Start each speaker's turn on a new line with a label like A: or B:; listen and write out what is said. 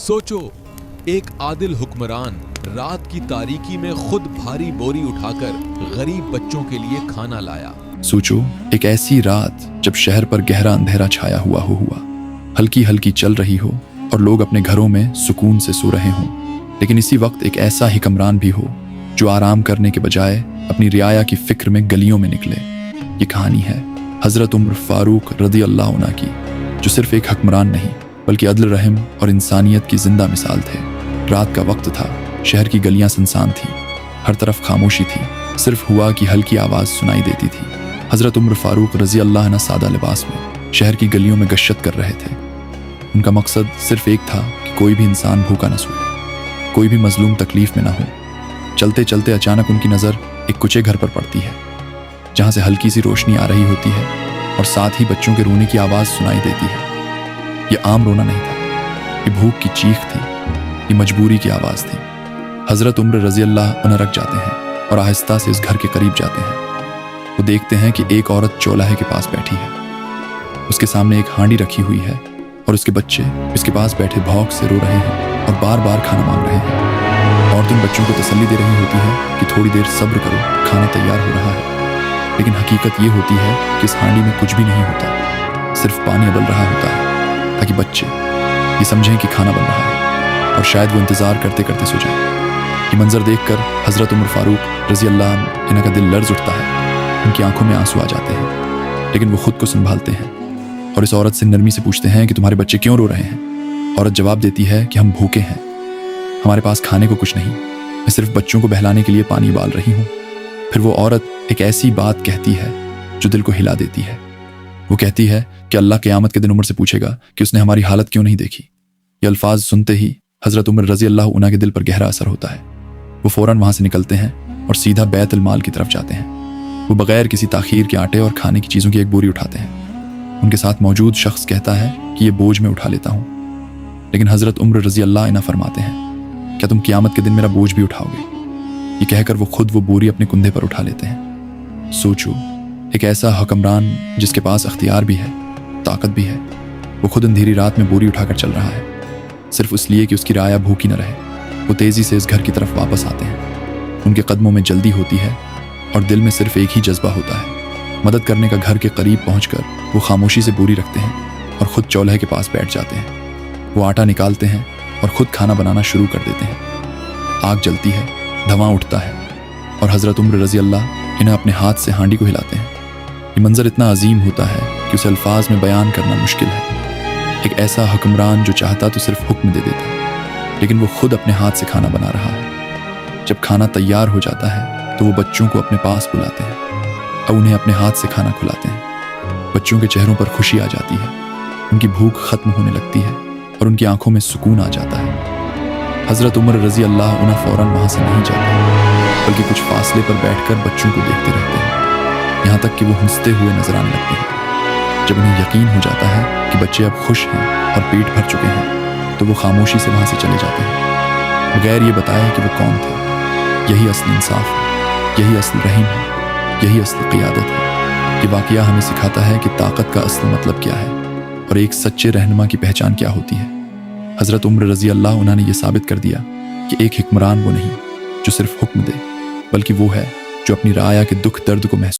A: सोचो, एक आदिल हुक्मरान रात की तारीकी में खुद भारी बोरी उठाकर गरीब बच्चों के लिए खाना लाया।
B: सोचो, एक ऐसी रात जब शहर पर गहरा अंधेरा छाया हुआ हल्की हल्की चल रही हो और लोग अपने घरों में सुकून से सो रहे हों, लेकिन इसी वक्त एक ऐसा हुक्मरान भी हो जो आराम करने के बजाय अपनी रियाया की फिक्र में गलियों में निकले। ये कहानी है हजरत उमर फारूक रज़ी अल्लाह अन्हु की, जो सिर्फ एक हुक्मरान नहीं बल्कि अदल रहम और इंसानियत की जिंदा मिसाल थे। रात का वक्त था, शहर की गलियां सुनसान थी, हर तरफ खामोशी थी, सिर्फ हुआ की हल्की आवाज सुनाई देती थी। हजरत उमर फारूक रज़ी अल्लाह अन्हु सादा लिबास में शहर की गलियों में गश्त कर रहे थे। उनका मकसद सिर्फ एक था कि कोई भी इंसान भूखा न सोए, कोई भी मजलूम तकलीफ में ना हो। चलते चलते अचानक उनकी नज़र एक कुचे घर पर पड़ती है, जहाँ से हल्की सी रोशनी आ रही होती है और साथ ही बच्चों के रोने की आवाज़ सुनाई देती है। ये आम रोना नहीं था, ये भूख की चीख थी, ये मजबूरी की आवाज़ थी। हजरत उमर रज़ी अल्लाह अन्हु रक जाते हैं और आहिस्ता से इस घर के करीब जाते हैं। वो देखते हैं कि एक औरत चौलाहे के पास बैठी है, उसके सामने एक हांडी रखी हुई है और उसके बच्चे इसके पास बैठे भौंक से रो रहे हैं और बार बार खाना मांग रहे हैं। औरत उन बच्चों को तसल्ली दे रही होती है कि थोड़ी देर सब्र करो, खाना तैयार हो रहा है। लेकिन हकीकत ये होती है कि इस हांडी में कुछ भी नहीं होता, सिर्फ पानी उबल रहा होता है ताकि बच्चे ये समझें कि खाना बन रहा है और शायद वो इंतज़ार करते करते सो जाए। ये मंजर देखकर हजरत उमर फारूक रज़ी अल्लाह अन्हु का दिल लर्ज़ उठता है, उनकी आंखों में आंसू आ जाते हैं, लेकिन वो खुद को संभालते हैं और इस औरत से नरमी से पूछते हैं कि तुम्हारे बच्चे क्यों रो रहे हैं। औरत जवाब देती है कि हम भूखे हैं, हमारे पास खाने को कुछ नहीं, मैं सिर्फ बच्चों को बहलाने के लिए पानी उबाल रही हूँ। फिर वो औरत एक ऐसी बात कहती है जो दिल को हिला देती है। वो कहती है कि अल्लाह क़यामत के दिन उमर से पूछेगा कि उसने हमारी हालत क्यों नहीं देखी। ये अल्फाज सुनते ही हजरत उमर रज़ी अल्लाह अन्हु के दिल पर गहरा असर होता है। वो फौरन वहाँ से निकलते हैं और सीधा बैतुल माल की तरफ जाते हैं। वो बगैर किसी ताखीर के आटे और खाने की चीज़ों की एक बोरी उठाते हैं। उनके साथ मौजूद शख्स कहता है कि ये बोझ में उठा लेता हूँ, लेकिन हजरत उमर रज़ी अल्लाह अन्हु फरमाते हैं, क्या तुम क़यामत के दिन मेरा बोझ भी उठाओगे? ये कहकर वो खुद वो बोरी अपने कुंधे पर उठा लेते हैं। सोचो, एक ऐसा हुक्मरान जिसके पास अख्तियार भी है, ताकत भी है, वो खुद अंधेरी रात में बोरी उठाकर चल रहा है, सिर्फ इसलिए कि उसकी राया भूखी न रहे। वो तेज़ी से इस घर की तरफ वापस आते हैं। उनके कदमों में जल्दी होती है और दिल में सिर्फ एक ही जज्बा होता है, मदद करने का। घर के करीब पहुंचकर वो खामोशी से बोरी रखते हैं और खुद चौल्हे के पास बैठ जाते हैं। वो आटा निकालते हैं और खुद खाना बनाना शुरू कर देते हैं। आग जलती है, धुआं उठता है और हजरत उमर रज़ी अल्लाह इन्हें अपने हाथ से हांडी को हिलाते हैं। ये मंजर इतना अजीम होता है कि उसे अल्फाज में बयान करना मुश्किल है। एक ऐसा हुक्मरान जो चाहता तो सिर्फ हुक्म दे देता, लेकिन वो खुद अपने हाथ से खाना बना रहा है। जब खाना तैयार हो जाता है तो वो बच्चों को अपने पास बुलाते हैं और उन्हें अपने हाथ से खाना खिलाते हैं। बच्चों के चेहरों पर खुशी आ जाती है, उनकी भूख खत्म होने लगती है और उनकी आंखों में सुकून आ जाता है। हजरत उमर रज़ी अल्लाह अन्हु फौरन वहाँ से नहीं जाते, बल्कि कुछ फासले पर बैठकर बच्चों को देखते रहते हैं, यहाँ तक कि वो हंसते हुए नजर आने लगते हैं। जब उन्हें यकीन हो जाता है कि बच्चे अब खुश हैं और पेट भर चुके हैं, तो वो खामोशी से वहाँ से चले जाते हैं, बगैर ये बताए कि वो कौन थे। यही असल इंसाफ है, यही असल रहीम है, यही असल क़ियादत है। ये वाक़या हमें सिखाता है कि ताकत का असल मतलब क्या है और एक सच्चे रहनुमा की पहचान क्या होती है। हजरत उमर रज़ी अल्लाह अन्हु ने यह साबित कर दिया कि एक हुक्मरान वो नहीं जो सिर्फ हुक्म दे, बल्कि वो है जो अपनी राया के दुख दर्द को महसूस